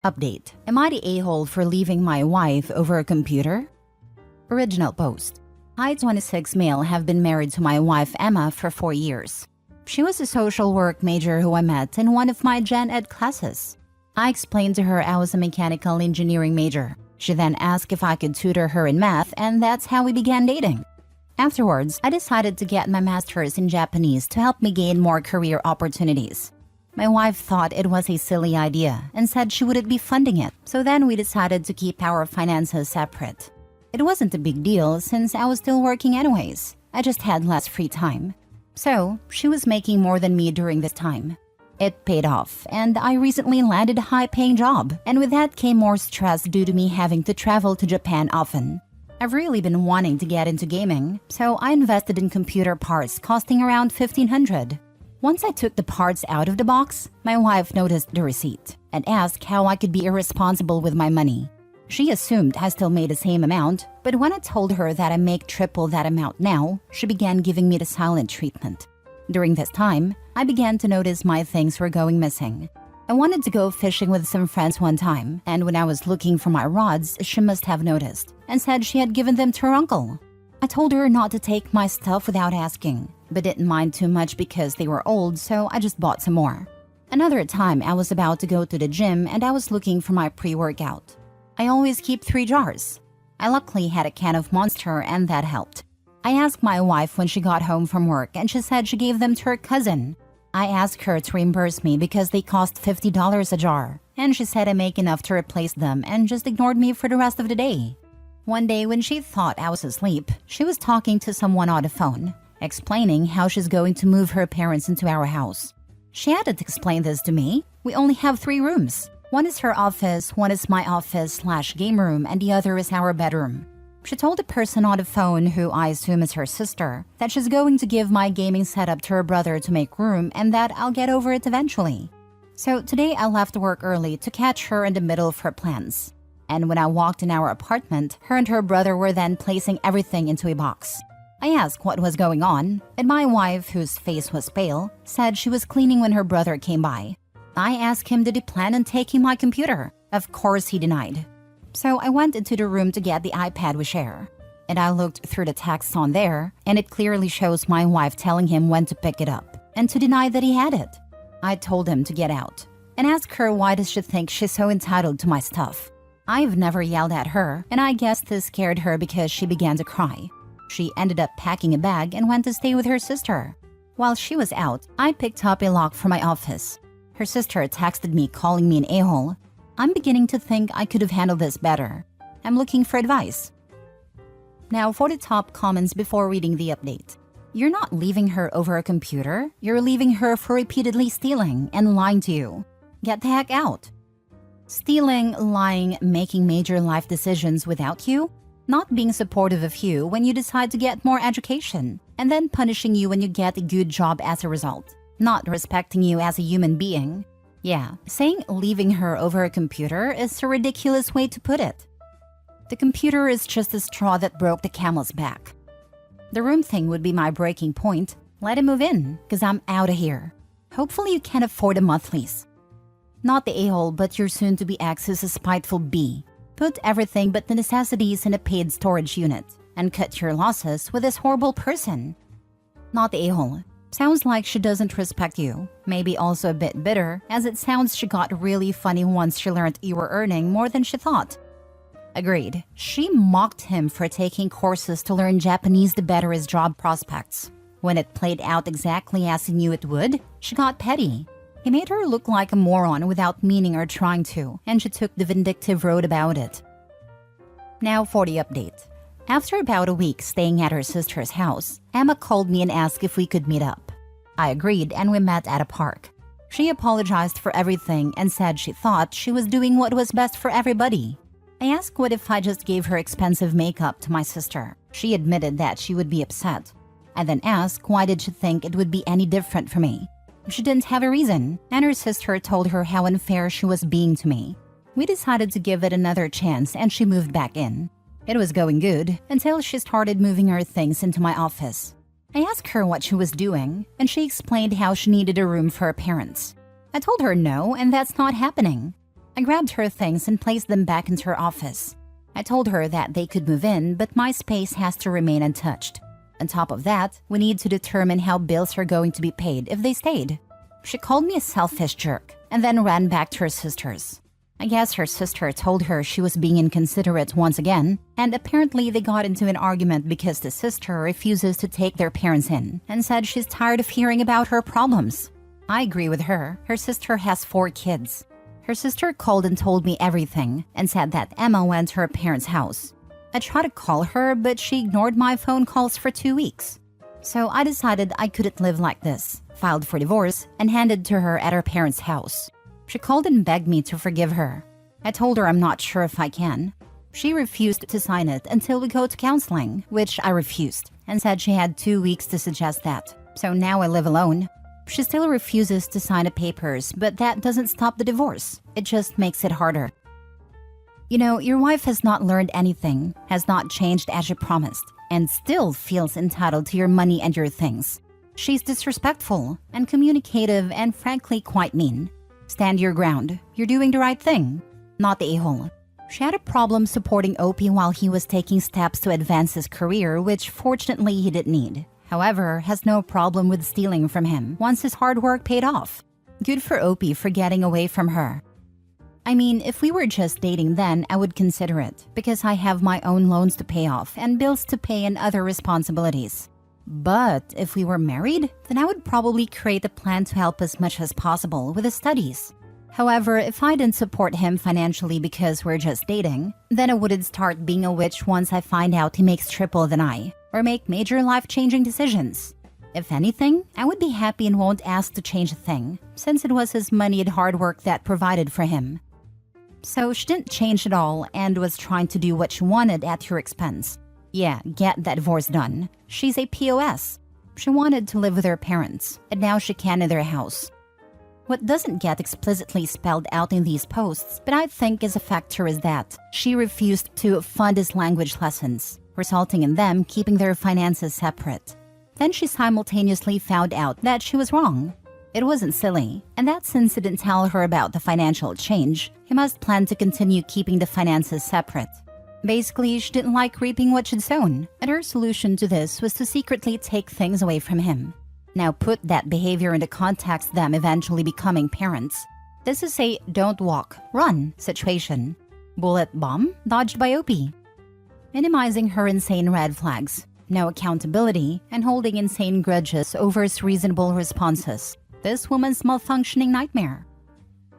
Update. Am I the a-hole for leaving my wife over a computer? Original post. I, 26 male, have been married to my wife Emma for 4 years. She was a social work major who I met in one of my gen ed classes. I explained to her I was a mechanical engineering major. She then asked if I could tutor her in math, and that's how we began dating. Afterwards, I decided to get my master's in Japanese to help me gain more career opportunities. My wife thought it was a silly idea and said she wouldn't be funding it, so then we decided to keep our finances separate. It wasn't a big deal since I was still working anyways. I just had less free time. So, she was making more than me during this time. It paid off, and I recently landed a high-paying job, and with that came more stress due to me having to travel to Japan often. I've really been wanting to get into gaming, so I invested in computer parts costing around $1,500. Once I took the parts out of the box, my wife noticed the receipt and asked how I could be irresponsible with my money. She assumed I still made the same amount, but when I told her that I make triple that amount now, she began giving me the silent treatment. During this time, I began to notice my things were going missing. I wanted to go fishing with some friends one time, and when I was looking for my rods, she must have noticed and said she had given them to her uncle. I told her not to take my stuff without asking, but didn't mind too much because they were old, so I just bought some more. Another time, I was about to go to the gym and I was looking for my pre-workout. I always keep 3 jars. I luckily had a can of Monster and that helped. I asked my wife when she got home from work and she said she gave them to her cousin. I asked her to reimburse me because they cost $50 a jar, and she said I make enough to replace them and just ignored me for the rest of the day. One day when she thought I was asleep, she was talking to someone on the phone, explaining how she's going to move her parents into our house. She had to explain this to me. We only have 3 rooms. One is her office, one is my office/game room, and the other is our bedroom. She told the person on the phone, who I assume is her sister, that she's going to give my gaming setup to her brother to make room and that I'll get over it eventually. So today I left work early to catch her in the middle of her plans. And when I walked in our apartment, her and her brother were then placing everything into a box. I asked what was going on, and my wife, whose face was pale, said she was cleaning when her brother came by. I asked him did he plan on taking my computer. Of course he denied. So I went into the room to get the iPad we share. And I looked through the texts on there, and it clearly shows my wife telling him when to pick it up, and to deny that he had it. I told him to get out, and asked her why does she think she's so entitled to my stuff. I've never yelled at her, and I guess this scared her because she began to cry. She ended up packing a bag and went to stay with her sister. While she was out, I picked up a lock from my office. Her sister texted me calling me an a-hole. I'm beginning to think I could have handled this better. I'm looking for advice. Now for the top comments before reading the update. You're not leaving her over a computer. You're leaving her for repeatedly stealing and lying to you. Get the heck out. Stealing, lying, making major life decisions without you. Not being supportive of you when you decide to get more education. And then punishing you when you get a good job as a result. Not respecting you as a human being. Yeah, saying leaving her over a computer is a ridiculous way to put it. The computer is just the straw that broke the camel's back. The room thing would be my breaking point. Let him move in, cause I'm out of here. Hopefully you can afford a monthlies. Not the a-hole, but your soon-to-be ex is a spiteful bee. Put everything but the necessities in a paid storage unit and cut your losses with this horrible person. Not the a-hole. Sounds like she doesn't respect you. Maybe also a bit bitter, as it sounds she got really funny once she learned you were earning more than she thought. Agreed. She mocked him for taking courses to learn Japanese to better his job prospects. When it played out exactly as he knew it would, she got petty. He made her look like a moron without meaning or trying to, and she took the vindictive road about it. Now for the update. After about a week staying at her sister's house, Emma called me and asked if we could meet up. I agreed and we met at a park. She apologized for everything and said she thought she was doing what was best for everybody. I asked what if I just gave her expensive makeup to my sister. She admitted that she would be upset. I then asked why did she think it would be any different for me. She didn't have a reason, and her sister told her how unfair she was being to me. We decided to give it another chance and she moved back in. It was going good until she started moving her things into my office. I asked her what she was doing, and she explained how she needed a room for her parents. I told her no, and that's not happening. I grabbed her things and placed them back into her office. I told her that they could move in, but my space has to remain untouched. On top of that, we need to determine how bills are going to be paid if they stayed. She called me a selfish jerk and then ran back to her sister's. I guess her sister told her she was being inconsiderate once again, and apparently they got into an argument because the sister refuses to take their parents in and said she's tired of hearing about her problems. I agree with her. Her sister has 4 kids. Her sister called and told me everything and said that Emma went to her parents' house. I tried to call her, but she ignored my phone calls for 2 weeks. So I decided I couldn't live like this, filed for divorce, and handed to her at her parents' house. She called and begged me to forgive her. I told her I'm not sure if I can. She refused to sign it until we go to counseling, which I refused, and said she had 2 weeks to suggest that. So now I live alone. She still refuses to sign the papers, but that doesn't stop the divorce. It just makes it harder. You know, your wife has not learned anything, has not changed as she promised, and still feels entitled to your money and your things. She's disrespectful, uncommunicative, and frankly quite mean. Stand your ground. You're doing the right thing, not the a-hole. She had a problem supporting Opie while he was taking steps to advance his career, which fortunately he didn't need. However, has no problem with stealing from him once his hard work paid off. Good for Opie for getting away from her. I mean, if we were just dating then, I would consider it, because I have my own loans to pay off and bills to pay and other responsibilities. But if we were married, then I would probably create a plan to help as much as possible with his studies. However, if I didn't support him financially because we're just dating, then I wouldn't start being a witch once I find out he makes triple than I, or make major life-changing decisions. If anything, I would be happy and won't ask to change a thing, since it was his money and hard work that provided for him. So she didn't change at all and was trying to do what she wanted at your expense. Yeah, get that divorce done. She's a POS. She wanted to live with her parents, and now she can in their house. What doesn't get explicitly spelled out in these posts, but I think is a factor, is that she refused to fund his language lessons, resulting in them keeping their finances separate. Then she simultaneously found out that she was wrong. It wasn't silly, and that since he didn't tell her about the financial change, he must plan to continue keeping the finances separate. Basically, she didn't like reaping what she'd sown, and her solution to this was to secretly take things away from him. Now put that behavior into context of them eventually becoming parents. This is a don't walk, run situation. Bullet bomb dodged by Opie. Minimizing her insane red flags, no accountability, and holding insane grudges over his reasonable responses. This woman's malfunctioning nightmare.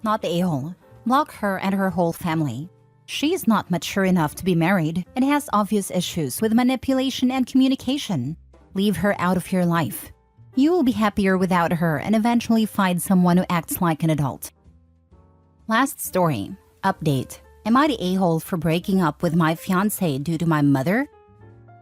Not the a-hole. Block her and her whole family. She's not mature enough to be married and has obvious issues with manipulation and communication. Leave her out of your life. You will be happier without her and eventually find someone who acts like an adult. Last story. Update. Am I the a-hole for breaking up with my fiancé due to my mother?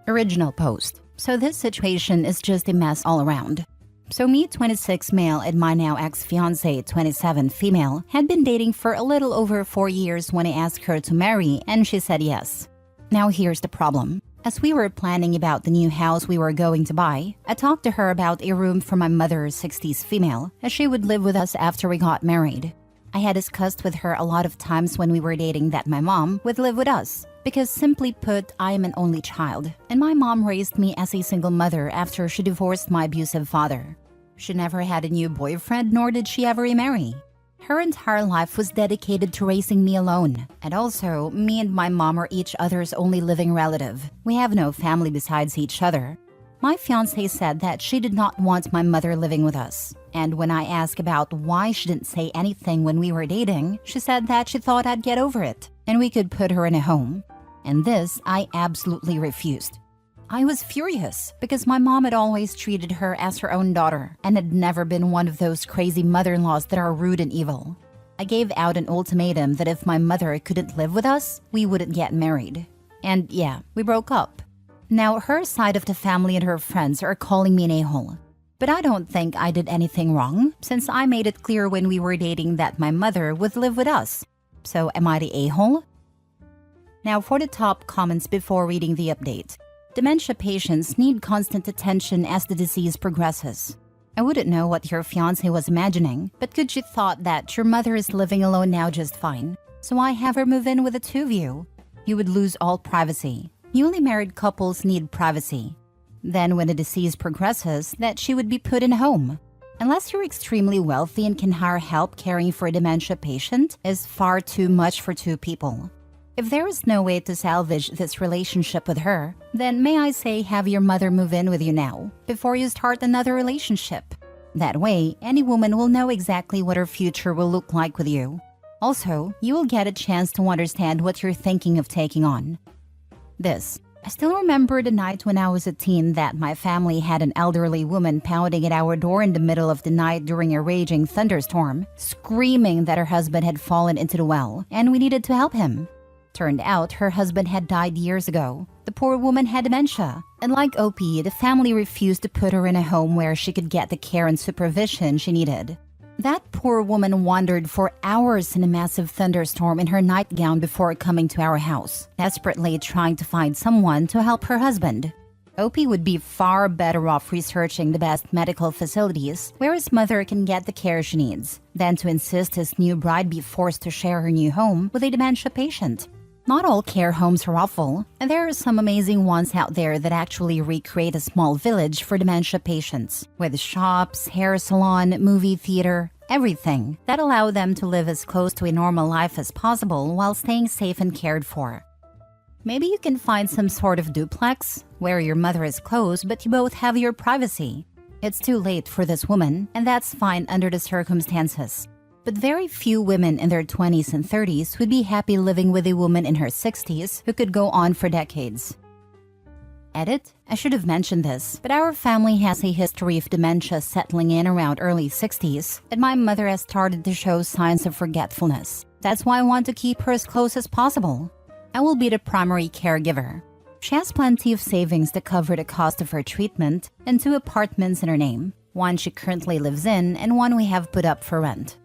Original post. So this situation is just a mess all around. So me, 26 male, and my now ex-fiancé, 27 female, had been dating for a little over 4 years when I asked her to marry, and she said yes. Now here's the problem. As we were planning about the new house we were going to buy, I talked to her about a room for my mother, 60s female, as she would live with us after we got married. I had discussed with her a lot of times when we were dating that my mom would live with us, because simply put, I am an only child, and my mom raised me as a single mother after she divorced my abusive father. She never had a new boyfriend, nor did she ever remarry. Her entire life was dedicated to raising me alone, and also, me and my mom are each other's only living relative. We have no family besides each other. My fiancé said that she did not want my mother living with us, and when I asked about why she didn't say anything when we were dating, she said that she thought I'd get over it, and we could put her in a home. And this, I absolutely refused. I was furious because my mom had always treated her as her own daughter and had never been one of those crazy mother-in-laws that are rude and evil. I gave out an ultimatum that if my mother couldn't live with us, we wouldn't get married. And yeah, we broke up. Now her side of the family and her friends are calling me an a-hole. But I don't think I did anything wrong, since I made it clear when we were dating that my mother would live with us. So am I the a-hole? Now for the top comments before reading the update. Dementia patients need constant attention as the disease progresses. I wouldn't know what your fiancé was imagining, but could you thought that your mother is living alone now just fine? so I have her move in with the two of you. You would lose all privacy. Newly married couples need privacy. Then when the disease progresses, that she would be put in a home. Unless you're extremely wealthy and can hire help caring for a dementia patient is far too much for two people. If there is no way to salvage this relationship with her, then may I say have your mother move in with you now, before you start another relationship. That way, any woman will know exactly what her future will look like with you. Also, you will get a chance to understand what you're thinking of taking on. I still remember the night when I was a teen that my family had an elderly woman pounding at our door in the middle of the night during a raging thunderstorm, screaming that her husband had fallen into the well and we needed to help him. Turned out her husband had died years ago. The poor woman had dementia, and like OP, the family refused to put her in a home where she could get the care and supervision she needed. That poor woman wandered for hours in a massive thunderstorm in her nightgown before coming to our house, desperately trying to find someone to help her husband. OP would be far better off researching the best medical facilities where his mother can get the care she needs than to insist his new bride be forced to share her new home with a dementia patient. Not all care homes are awful, and there are some amazing ones out there that actually recreate a small village for dementia patients, with shops, hair salon, movie theater, everything that allow them to live as close to a normal life as possible while staying safe and cared for. Maybe you can find some sort of duplex where your mother is close but you both have your privacy. It's too late for this woman, and that's fine under the circumstances. But very few women in their 20s and 30s would be happy living with a woman in her 60s who could go on for decades. Edit: I should have mentioned this, but our family has a history of dementia settling in around early 60s, and my mother has started to show signs of forgetfulness. That's why I want to keep her as close as possible. I will be the primary caregiver. She has plenty of savings to cover the cost of her treatment and 2 apartments in her name, one she currently lives in and one we have put up for rent.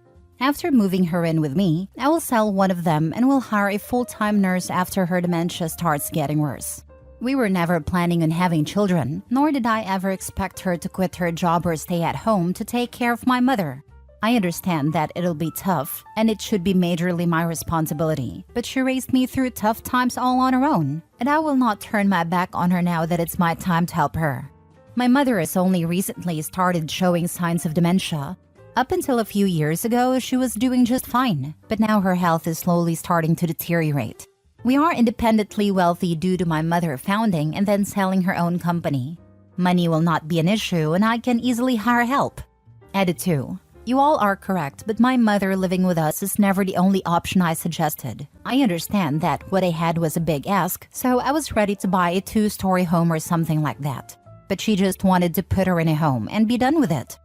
After moving her in with me, I will sell one of them and will hire a full-time nurse after her dementia starts getting worse. We were never planning on having children, nor did I ever expect her to quit her job or stay at home to take care of my mother. I understand that it'll be tough, and it should be majorly my responsibility, but she raised me through tough times all on her own, and I will not turn my back on her now that it's my time to help her. My mother has only recently started showing signs of dementia. Up until a few years ago, she was doing just fine, but now her health is slowly starting to deteriorate. We are independently wealthy due to my mother founding and then selling her own company. Money will not be an issue and I can easily hire help. Edit 2. You all are correct, but my mother living with us is never the only option I suggested. I understand that what I had was a big ask, so I was ready to buy a 2-story home or something like that. But she just wanted to put her in a home and be done with it.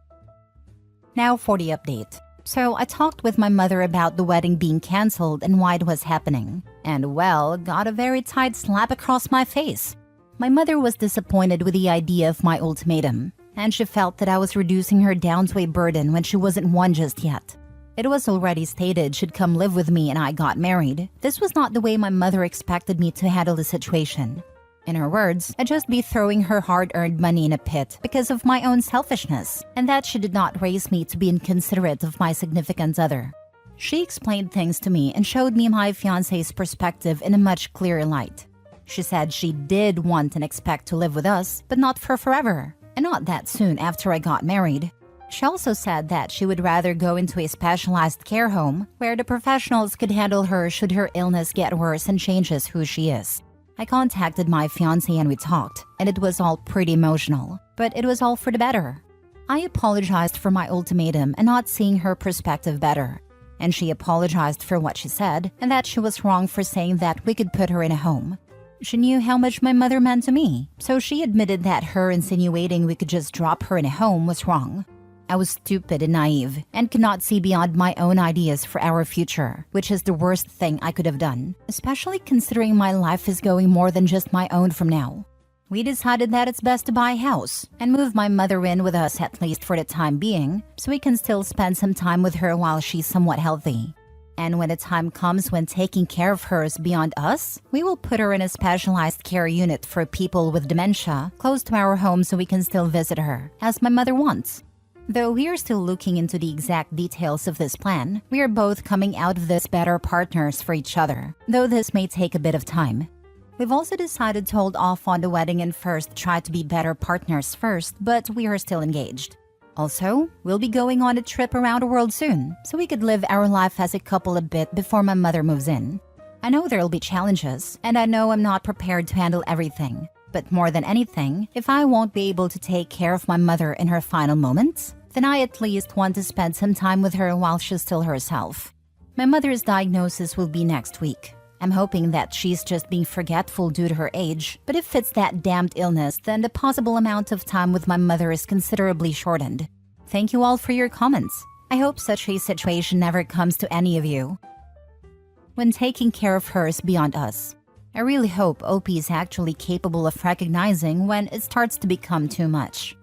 Now for the update. So I talked with my mother about the wedding being cancelled and why it was happening. And well, got a very tight slap across my face. My mother was disappointed with the idea of my ultimatum, and she felt that I was reducing her down to a burden when she wasn't one just yet. It was already stated she'd come live with me and I got married. This was not the way my mother expected me to handle the situation. In her words, I'd just be throwing her hard-earned money in a pit because of my own selfishness, and that she did not raise me to be inconsiderate of my significant other. She explained things to me and showed me my fiancé's perspective in a much clearer light. She said she did want and expect to live with us, but not for forever, and not that soon after I got married. She also said that she would rather go into a specialized care home where the professionals could handle her should her illness get worse and changes who she is. I contacted my fiancé and we talked, and it was all pretty emotional, but it was all for the better. I apologized for my ultimatum and not seeing her perspective better, and she apologized for what she said and that she was wrong for saying that we could put her in a home. She knew how much my mother meant to me, so she admitted that her insinuating we could just drop her in a home was wrong. I was stupid and naive and could not see beyond my own ideas for our future, which is the worst thing I could have done, especially considering my life is going more than just my own from now. We decided that it's best to buy a house and move my mother in with us at least for the time being, so we can still spend some time with her while she's somewhat healthy. And when the time comes when taking care of her is beyond us, we will put her in a specialized care unit for people with dementia close to our home so we can still visit her, as my mother wants. Though we are still looking into the exact details of this plan, we are both coming out of this better partners for each other, though this may take a bit of time. We've also decided to hold off on the wedding and first try to be better partners first, but we are still engaged. Also, we'll be going on a trip around the world soon, so we could live our life as a couple a bit before my mother moves in. I know there'll be challenges, and I know I'm not prepared to handle everything. But more than anything, if I won't be able to take care of my mother in her final moments, then I at least want to spend some time with her while she's still herself. My mother's diagnosis will be next week. I'm hoping that she's just being forgetful due to her age, but if it's that damned illness, then the possible amount of time with my mother is considerably shortened. Thank you all for your comments. I hope such a situation never comes to any of you. When taking care of her is beyond us, I really hope OP is actually capable of recognizing when it starts to become too much.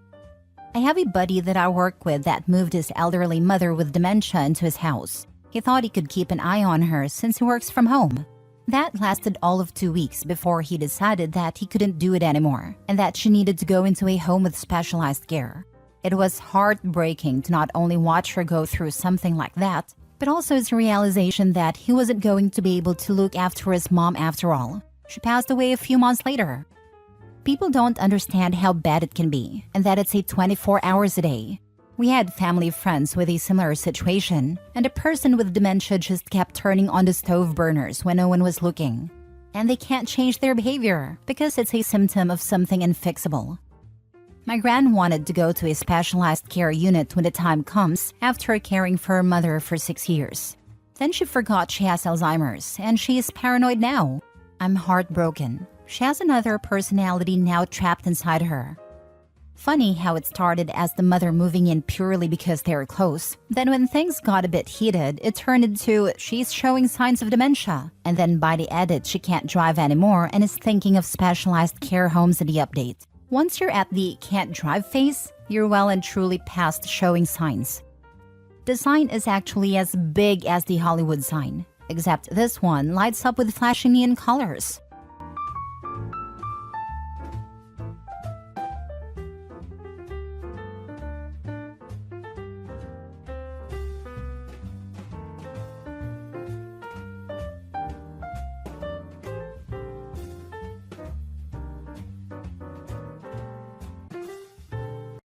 I have a buddy that I work with that moved his elderly mother with dementia into his house. He thought he could keep an eye on her since he works from home. That lasted all of 2 weeks before he decided that he couldn't do it anymore and that she needed to go into a home with specialized care. It was heartbreaking to not only watch her go through something like that, but also his realization that he wasn't going to be able to look after his mom after all. She passed away a few months later. People don't understand how bad it can be, and that it's 24 hours a day. We had family friends with a similar situation, and a person with dementia just kept turning on the stove burners when no one was looking. And they can't change their behavior because it's a symptom of something unfixable. My gran wanted to go to a specialized care unit when the time comes after caring for her mother for 6 years. Then she forgot she has Alzheimer's, and she is paranoid now. I'm heartbroken. She has another personality now trapped inside her. Funny how it started as the mother moving in purely because they were close. Then when things got a bit heated, it turned into she's showing signs of dementia. And then by the edit, she can't drive anymore and is thinking of specialized care homes in the update. Once you're at the can't drive phase, you're well and truly past showing signs. The sign is actually as big as the Hollywood sign, except this one lights up with flashing neon colors.